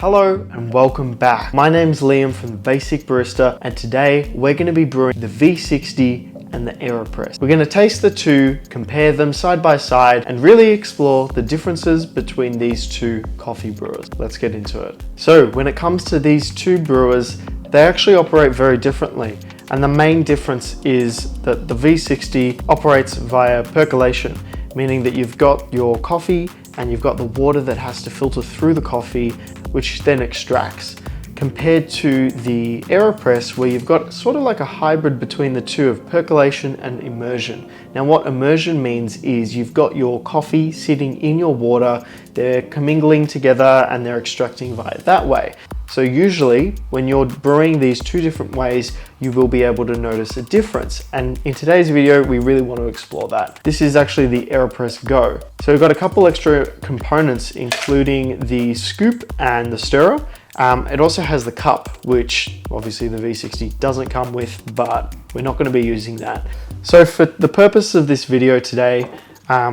Hello and welcome back. My name's Liam from the Basic Barista, and today we're going to be brewing the V60 and the AeroPress. We're going to taste the two, compare them side by side, and really explore the differences between these two coffee brewers. Let's get into it. So when it comes to these two brewers, they actually operate very differently. And the main difference is that the V60 operates via percolation, meaning that you've got your coffee and you've got the water that has to filter through the coffee, which then extracts, compared to the AeroPress, where you've got sort of like a hybrid between the two of percolation and immersion. Now what immersion means is you've got your coffee sitting in your water, they're commingling together and they're extracting via that way. So usually when you're brewing these two different ways, you will be able to notice a difference. And in today's video, we really want to explore that. This is actually the AeroPress Go. So we've got a couple extra components, including the scoop and the stirrer. It also has the cup, which obviously the V60 doesn't come with, but we're not going to be using that. So for the purpose of this video today,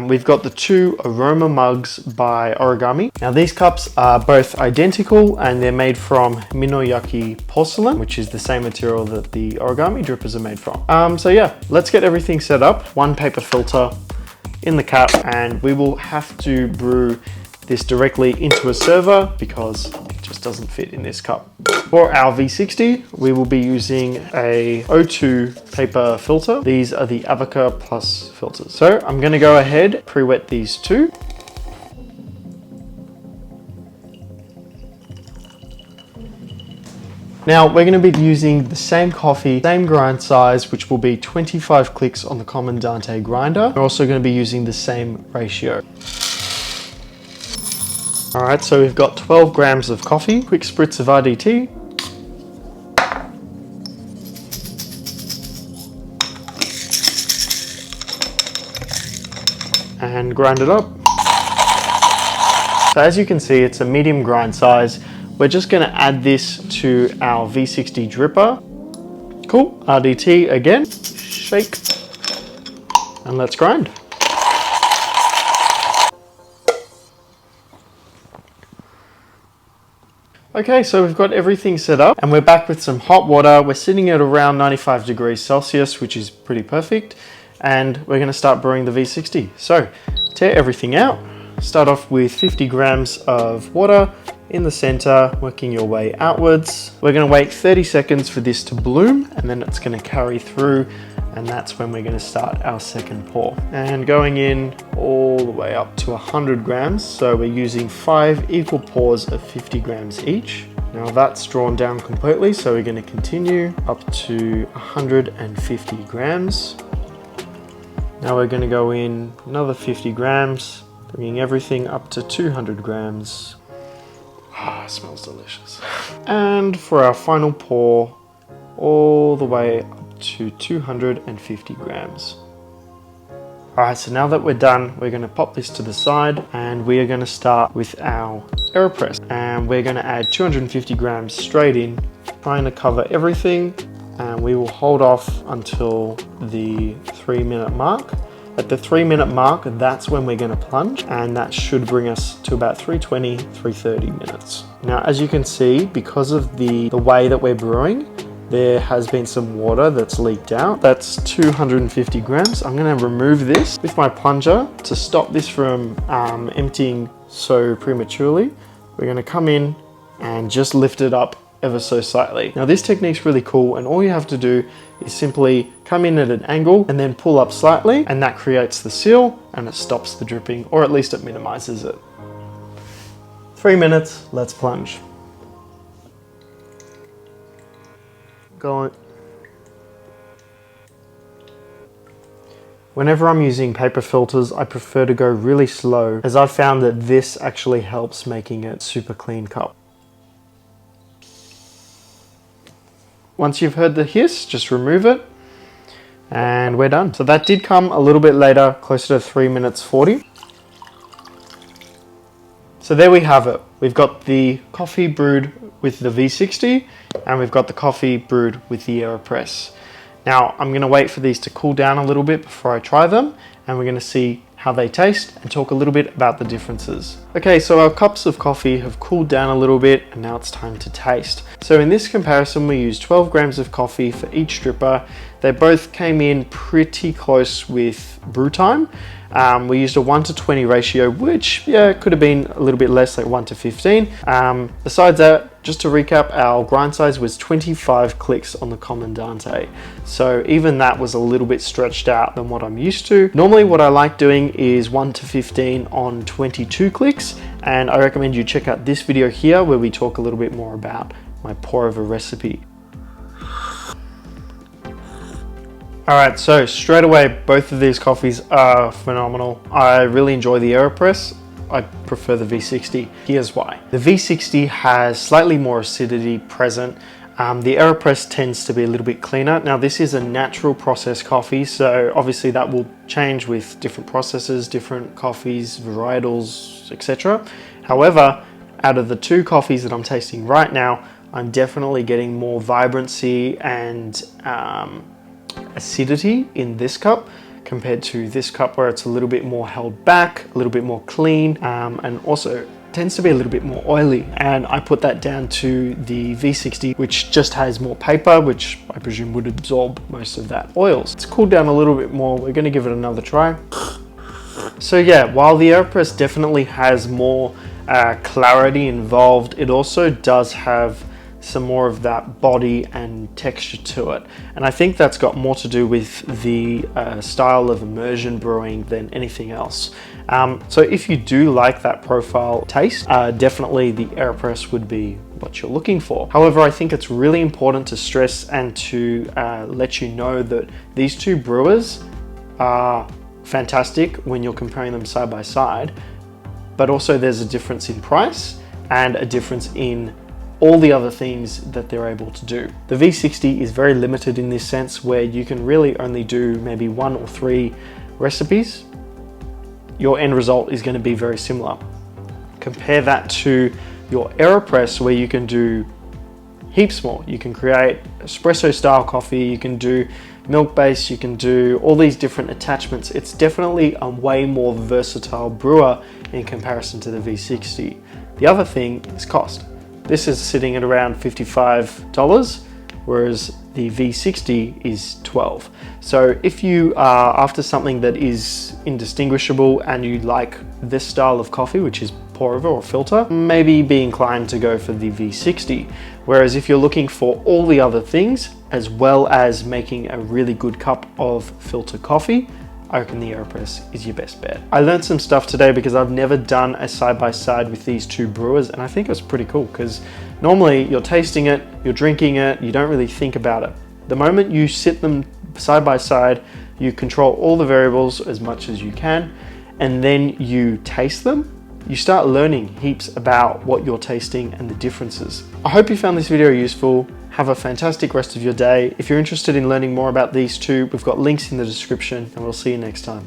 we've got the two aroma mugs by Origami. Now these cups are both identical and they're made from Minoyaki porcelain, which is the same material that the Origami drippers are made from. So yeah, let's get everything set up. One paper filter in the cap, and we will have to brew this directly into a server because it just doesn't fit in this cup. For our V60, we will be using a O2 paper filter. These are the Avoca Plus filters. So I'm gonna go ahead, pre-wet these two. Now we're going to be using the same coffee, same grind size, which will be 25 clicks on the Comandante grinder. We're also going to be using the same ratio. All right, so we've got 12 grams of coffee, quick spritz of RDT. And grind it up. So as you can see, it's a medium grind size. We're just gonna add this to our V60 dripper. Cool, RDT again, shake, and let's grind. Okay, so we've got everything set up and we're back with some hot water. We're sitting at around 95 degrees Celsius, which is pretty perfect. And we're gonna start brewing the V60. So tear everything out. Start off with 50 grams of water in the center, working your way outwards. We're gonna wait 30 seconds for this to bloom, and then it's gonna carry through, and that's when we're gonna start our second pour. And going in all the way up to 100 grams. So we're using 5 equal pours of 50 grams each. Now that's drawn down completely, so we're gonna continue up to 150 grams. Now we're gonna go in another 50 grams, bringing everything up to 200 grams. Ah, smells delicious. And for our final pour, all the way up to 250 grams. All right, so now that we're done, we're gonna pop this to the side and we are gonna start with our AeroPress. And we're gonna add 250 grams straight in, trying to cover everything. And we will hold off until the 3-minute mark. At the 3-minute mark, that's when we're gonna plunge, and that should bring us to about 320, 330 minutes. Now, as you can see, because of the way that we're brewing, there has been some water that's leaked out. That's 250 grams. I'm gonna remove this with my plunger to stop this from emptying so prematurely. We're gonna come in and just lift it up ever so slightly. Now this technique's really cool, and all you have to do is simply come in at an angle and then pull up slightly, and that creates the seal and it stops the dripping, or at least it minimizes it. 3 minutes, let's plunge. Go on. Whenever I'm using paper filters, I prefer to go really slow, as I've found that this actually helps making it super clean cup. Once you've heard the hiss, just remove it and we're done. So that did come a little bit later, closer to 3 minutes 40. So there we have it. We've got the coffee brewed with the V60 and we've got the coffee brewed with the AeroPress. Now I'm gonna wait for these to cool down a little bit before I try them, and we're gonna see how they taste, and talk a little bit about the differences. Okay, so our cups of coffee have cooled down a little bit and now it's time to taste. So in this comparison, we used 12 grams of coffee for each dripper. They both came in pretty close with brew time. We used a 1:20 ratio, which could have been a little bit less, like 1:15. Besides that, just to recap, our grind size was 25 clicks on the Comandante. So even that was a little bit stretched out than what I'm used to. Normally what I like doing is 1:15 on 22 clicks, and I recommend you check out this video here where we talk a little bit more about my pour over recipe. All right, so straight away, both of these coffees are phenomenal. I really enjoy the AeroPress. I prefer the V60. Here's why. The V60 has slightly more acidity present. The AeroPress tends to be a little bit cleaner. Now this is a natural process coffee, so obviously that will change with different processes, different coffees, varietals, etc. However, out of the two coffees that I'm tasting right now, I'm definitely getting more vibrancy and acidity in this cup compared to this cup, where it's a little bit more held back, a little bit more clean, and also tends to be a little bit more oily. And I put that down to the V60, which just has more paper, which I presume would absorb most of that oils. It's cooled down a little bit more. We're going to give it another try. So yeah, while the AeroPress definitely has more clarity involved, it also does have some more of that body and texture to it. And I think that's got more to do with the style of immersion brewing than anything else. So if you do like that profile taste, definitely the AeroPress would be what you're looking for. However, I think it's really important to stress and to let you know that these two brewers are fantastic when you're comparing them side by side, but also there's a difference in price and a difference in all the other things that they're able to do. The V60 is very limited in this sense, where you can really only do maybe 1 or 3 recipes. Your end result is going to be very similar. Compare that to your AeroPress, where you can do heaps more. You can create espresso style coffee, you can do milk base, you can do all these different attachments. It's definitely a way more versatile brewer in comparison to the V60. The other thing is cost. This is sitting at around $55, whereas the V60 is $12. So if you are after something that is indistinguishable and you like this style of coffee, which is pour over or filter, maybe be inclined to go for the V60. Whereas if you're looking for all the other things, as well as making a really good cup of filter coffee, I reckon the AeroPress is your best bet. I learned some stuff today because I've never done a side-by-side with these two brewers, and I think it was pretty cool because normally you're tasting it, you're drinking it, you don't really think about it. The moment you sit them side by side, you control all the variables as much as you can, and then you taste them, you start learning heaps about what you're tasting and the differences. I hope you found this video useful. Have a fantastic rest of your day. If you're interested in learning more about these two, we've got links in the description, and we'll see you next time.